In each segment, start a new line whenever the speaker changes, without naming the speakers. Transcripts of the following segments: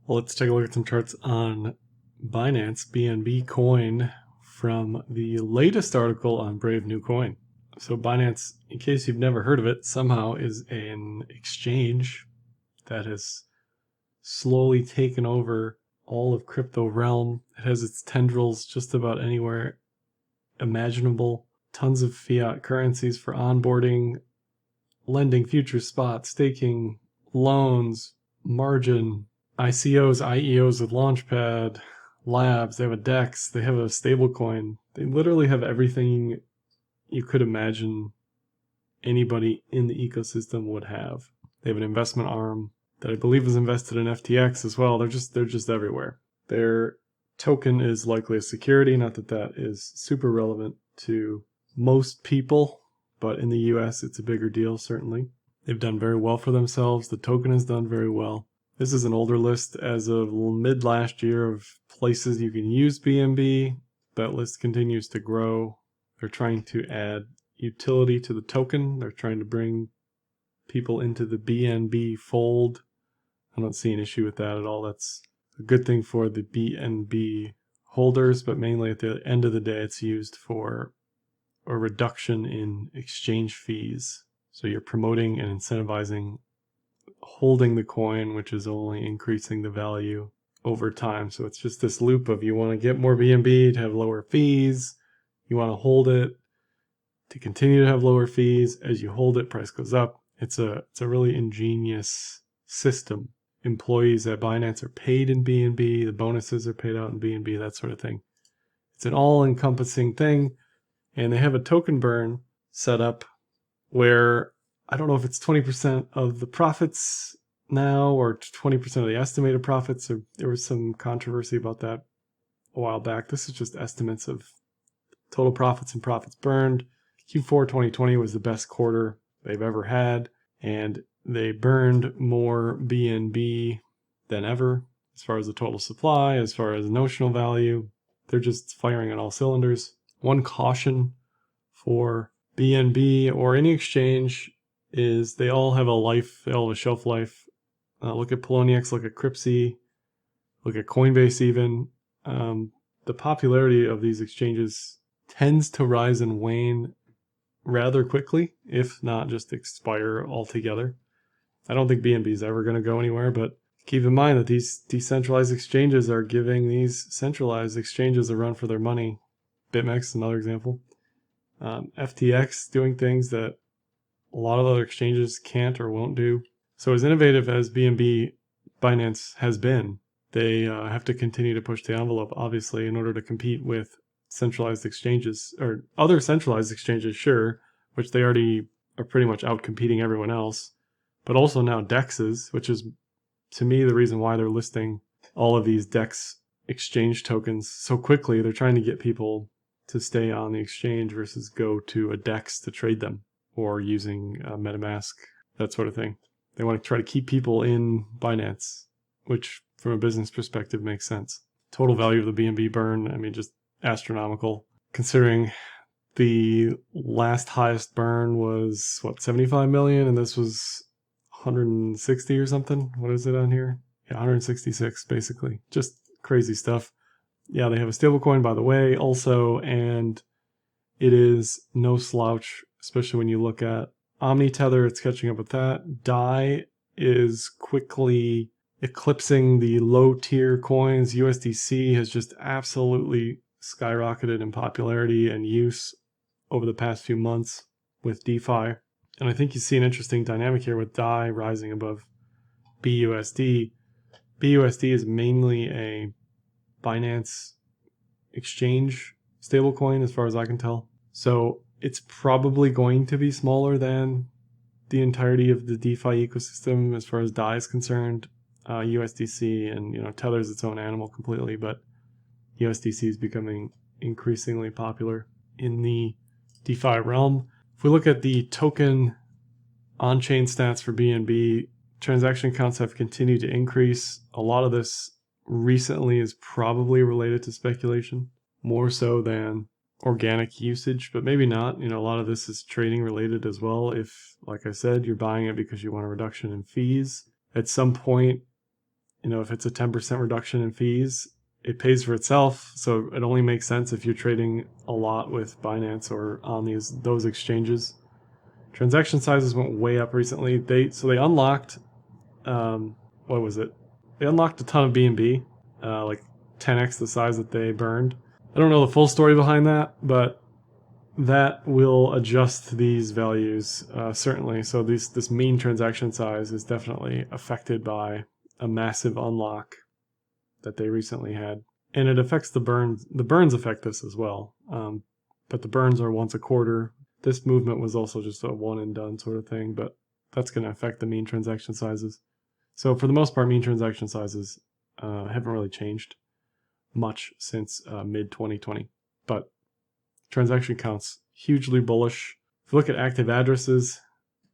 Well, let's take a look at some charts on Binance BNB coin from the latest article on Brave New Coin. So Binance, in case you've never heard of it, somehow is an exchange that has slowly taken over all of crypto realm. It has its tendrils just about anywhere imaginable. Tons of fiat currencies for onboarding, lending, future spot, staking, loans, margin, ICOs, IEOs with Launchpad, labs, they have a DEX, they have a stablecoin. They literally have everything you could imagine anybody in the ecosystem would have. They have an investment arm that I believe is invested in FTX as well. They're just everywhere. Their token is likely a security, not that that is super relevant to most people, but in the US it's a bigger deal, certainly. They've done very well for themselves. The token has done very well. This is an older list as of mid last year of places you can use BNB. That list continues to grow. They're trying to add utility to the token. They're trying to bring people into the BNB fold. I don't see an issue with that at all. That's a good thing for the BNB holders, but mainly at the end of the day, it's used for a reduction in exchange fees. So you're promoting and incentivizing holding the coin, which is only increasing the value over time. So it's just this loop of you want to get more BNB to have lower fees. You want to hold it to continue to have lower fees. As you hold it, price goes up. It's a really ingenious system. Employees at Binance are paid in BNB. The bonuses are paid out in BNB, that sort of thing. It's an all-encompassing thing. And they have a token burn set up where I don't know if it's 20% of the profits now or 20% of the estimated profits. Or there was some controversy about that a while back. This is just estimates of total profits and profits burned. Q4 2020 was the best quarter they've ever had, and they burned more BNB than ever as far as the total supply, as far as notional value. They're just firing on all cylinders. One caution for BNB or any exchange is they all have a life, they all have a shelf life. Look at Poloniex, look at Cryptsy, look at Coinbase even. The popularity of these exchanges tends to rise and wane rather quickly, if not just expire altogether. I don't think BNB is ever going to go anywhere, but keep in mind that these decentralized exchanges are giving these centralized exchanges a run for their money. BitMEX is another example. FTX doing things that a lot of other exchanges can't or won't do. So as innovative as BNB Binance has been, they have to continue to push the envelope, obviously, in order to compete with centralized exchanges, or other centralized exchanges, sure, which they already are pretty much out competing everyone else, but also now DEXs, which is, to me, the reason why they're listing all of these DEX exchange tokens so quickly. They're trying to get people to stay on the exchange versus go to a DEX to trade them, or using MetaMask, that sort of thing. They want to try to keep people in Binance, which from a business perspective makes sense. Total value of the BNB burn, I mean, just astronomical, considering the last highest burn was, what, 75 million, and this was 160 or something? What is it on here? Yeah, 166, basically. Just crazy stuff. Yeah, they have a stablecoin, by the way, also, and it is no slouch, especially when you look at OmniTether. It's catching up with that. DAI is quickly eclipsing the low-tier coins. USDC has just absolutely skyrocketed in popularity and use over the past few months with DeFi. And I think you see an interesting dynamic here with DAI rising above BUSD. BUSD is mainly a Binance exchange stablecoin, as far as I can tell. So it's probably going to be smaller than the entirety of the DeFi ecosystem as far as DAI is concerned. USDC and Tether's its own animal completely, but USDC is becoming increasingly popular in the DeFi realm. If we look at the token on-chain stats for BNB, transaction counts have continued to increase. A lot of this recently is probably related to speculation, more so than organic usage, but maybe not. A lot of this is trading related as well. If, like I said, you're buying it because you want a reduction in fees, at some point if it's a 10% reduction in fees, it pays for itself. So it only makes sense if you're trading a lot with Binance or on those exchanges. Transaction sizes went way up recently. They unlocked, what was it? They unlocked a ton of BNB, like 10x the size that they burned. I don't know the full story behind that, but that will adjust these values, certainly. So this mean transaction size is definitely affected by a massive unlock that they recently had. And it affects the burns. The burns affect this as well. But the burns are once a quarter. This movement was also just a one and done sort of thing, but that's going to affect the mean transaction sizes. So for the most part, mean transaction sizes haven't really changed much since mid-2020. But transaction counts, hugely bullish. If you look at active addresses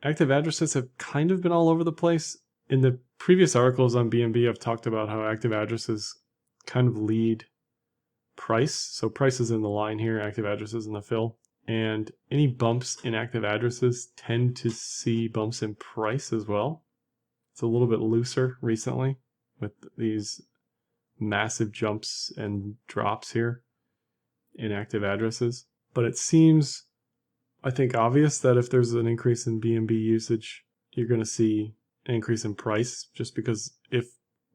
have kind of been all over the place. In the previous articles on BNB, I've talked about how active addresses kind of lead price. So price is in the line here, active addresses in the fill. And any bumps in active addresses tend to see bumps in price as well. It's a little bit looser recently with these massive jumps and drops here in active addresses. But it seems, I think, obvious that if there's an increase in BNB usage, you're going to see an increase in price, just because if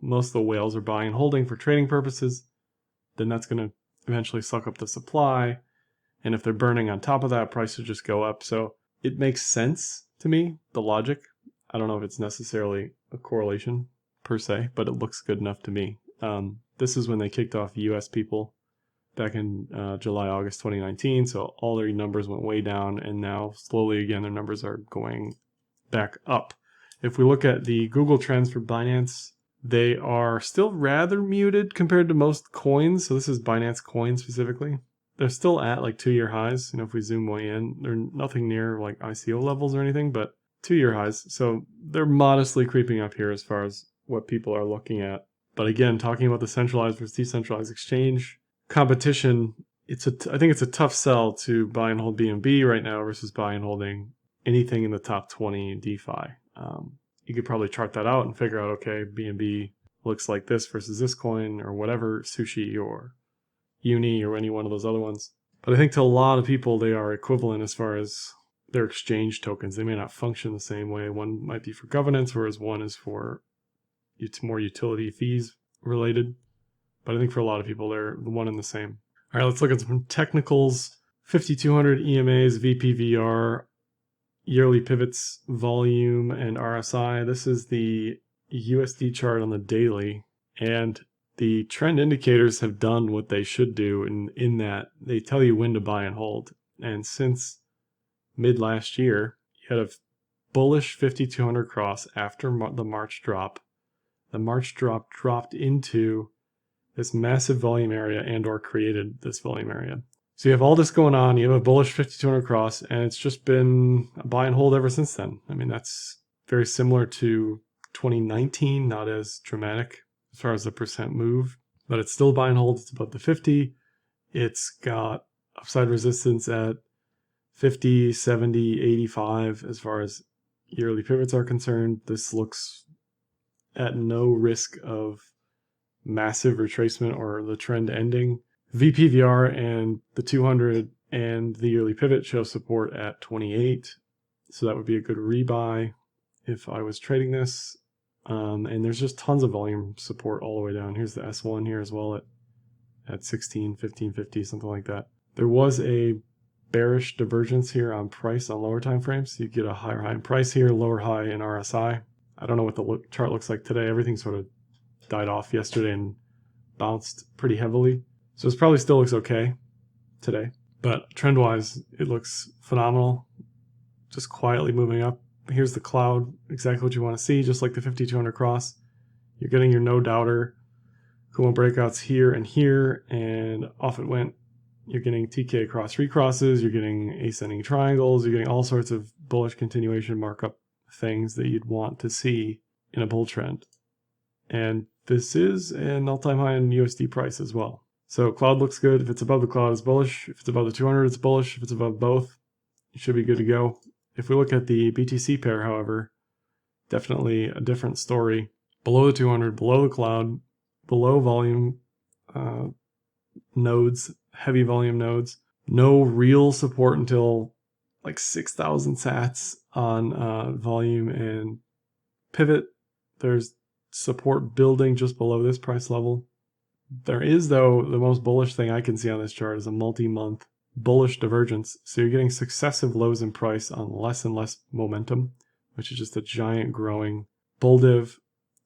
most of the whales are buying and holding for trading purposes, then that's going to eventually suck up the supply. And if they're burning on top of that, price would just go up. So it makes sense to me, the logic. I don't know if it's necessarily a correlation per se, but it looks good enough to me. This is when they kicked off US people back in July, August 2019. So all their numbers went way down, and now slowly again, their numbers are going back up. If we look at the Google Trends for Binance, they are still rather muted compared to most coins. So this is Binance Coin specifically. They're still at like 2-year highs. If we zoom way in, they're nothing near like ICO levels or anything, but 2-year highs. So they're modestly creeping up here as far as what people are looking at. But again, talking about the centralized versus decentralized exchange competition, I think it's a tough sell to buy and hold BNB right now versus buy and holding anything in the top 20 DeFi. You could probably chart that out and figure out, okay, BNB looks like this versus this coin or whatever, Sushi or Uni or any one of those other ones. But I think to a lot of people, they are equivalent as far as their exchange tokens. They may not function the same way. One might be for governance, whereas one is for more utility fees related. But I think for a lot of people, they're the one and the same. All right, let's look at some technicals. 5,200 EMAs, VPVR, yearly pivots, volume, and RSI. This is the USD chart on the daily. And the trend indicators have done what they should do in that they tell you when to buy and hold. And since mid last year, you had a bullish 5,200 cross after the March drop. The March drop dropped into this massive volume area and or created this volume area. So you have all this going on, you have a bullish 5,200 cross, and it's just been a buy and hold ever since then. I mean, that's very similar to 2019, not as dramatic as far as the percent move, but it's still buy and hold. It's above the 50. It's got upside resistance at 50, 70, 85 as far as yearly pivots are concerned. This looks at no risk of massive retracement or the trend ending. VPVR and the 200 and the yearly pivot show support at 28. So that would be a good rebuy if I was trading this. And there's just tons of volume support all the way down. Here's the S1 here as well at 16, 1550, something like that. There was a bearish divergence here on price on lower time frames. You get a higher high in price here, lower high in RSI. I don't know what the chart looks like today. Everything sort of died off yesterday and bounced pretty heavily. So it probably still looks okay today. But trend-wise, it looks phenomenal. Just quietly moving up. Here's the cloud, exactly what you want to see, just like the 5,200 cross. You're getting your no doubter Kumo breakouts here, and off it went. You're getting TK cross recrosses, you're getting ascending triangles, you're getting all sorts of bullish continuation markup things that you'd want to see in a bull trend. And this is an all-time high in USD price as well. So cloud looks good. If it's above the cloud, it's bullish. If it's above the 200, it's bullish. If it's above both, it should be good to go. If we look at the BTC pair, however, definitely a different story. below the 200, below the cloud, below volume nodes, heavy volume nodes. No real support until like 6,000 sats on volume and pivot. There's support building just below this price level. There is, though, the most bullish thing I can see on this chart is a multi-month bullish divergence. So you're getting successive lows in price on less and less momentum, which is just a giant growing bull div.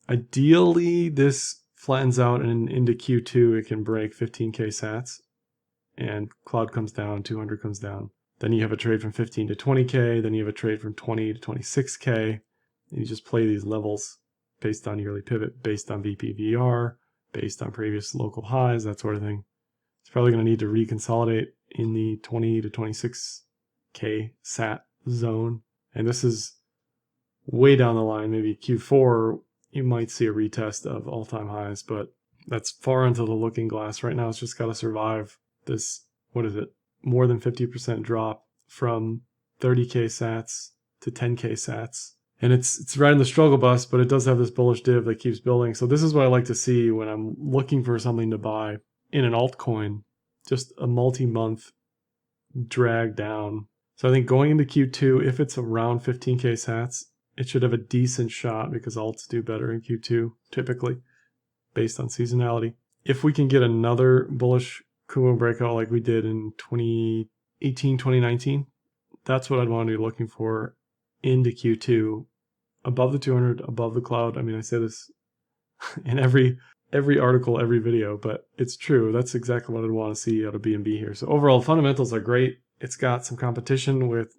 Ideally, this flattens out and into Q2, it can break 15K sats and cloud comes down, 200 comes down. Then you have a trade from 15 to 20K, then you have a trade from 20 to 26K, and you just play these levels based on yearly pivot, based on VPVR, based on previous local highs, that sort of thing. It's probably going to need to reconsolidate in the 20 to 26K sat zone. And this is way down the line, maybe Q4, you might see a retest of all-time highs, but that's far into the looking glass. Right now, it's just got to survive this, what is it, more than 50% drop from 30K sats to 10K sats. And it's riding the struggle bus, but it does have this bullish div that keeps building. So this is what I like to see when I'm looking for something to buy in an altcoin, just a multi-month drag down. So I think going into Q2, if it's around 15K sats, it should have a decent shot because alts do better in Q2, typically, based on seasonality. If we can get another bullish Kumo breakout like we did in 2018, 2019, that's what I'd want to be looking for into Q2. Above the 200, above the cloud. I mean, I say this in every article, every video, but it's true. That's exactly what I'd want to see out of BNB here. So overall, fundamentals are great. It's got some competition with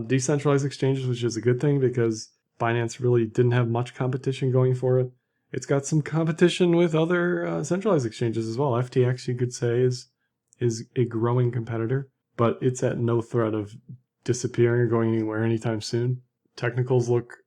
decentralized exchanges, which is a good thing because Binance really didn't have much competition going for it. It's got some competition with other centralized exchanges as well. FTX, you could say, is a growing competitor, but it's at no threat of disappearing or going anywhere anytime soon. Technicals look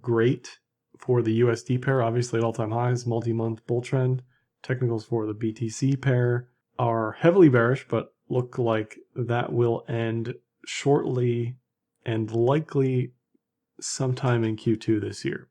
great for the USD pair, obviously at all-time highs, multi-month bull trend. Technicals for the BTC pair are heavily bearish, but look like that will end shortly and likely sometime in Q2 this year.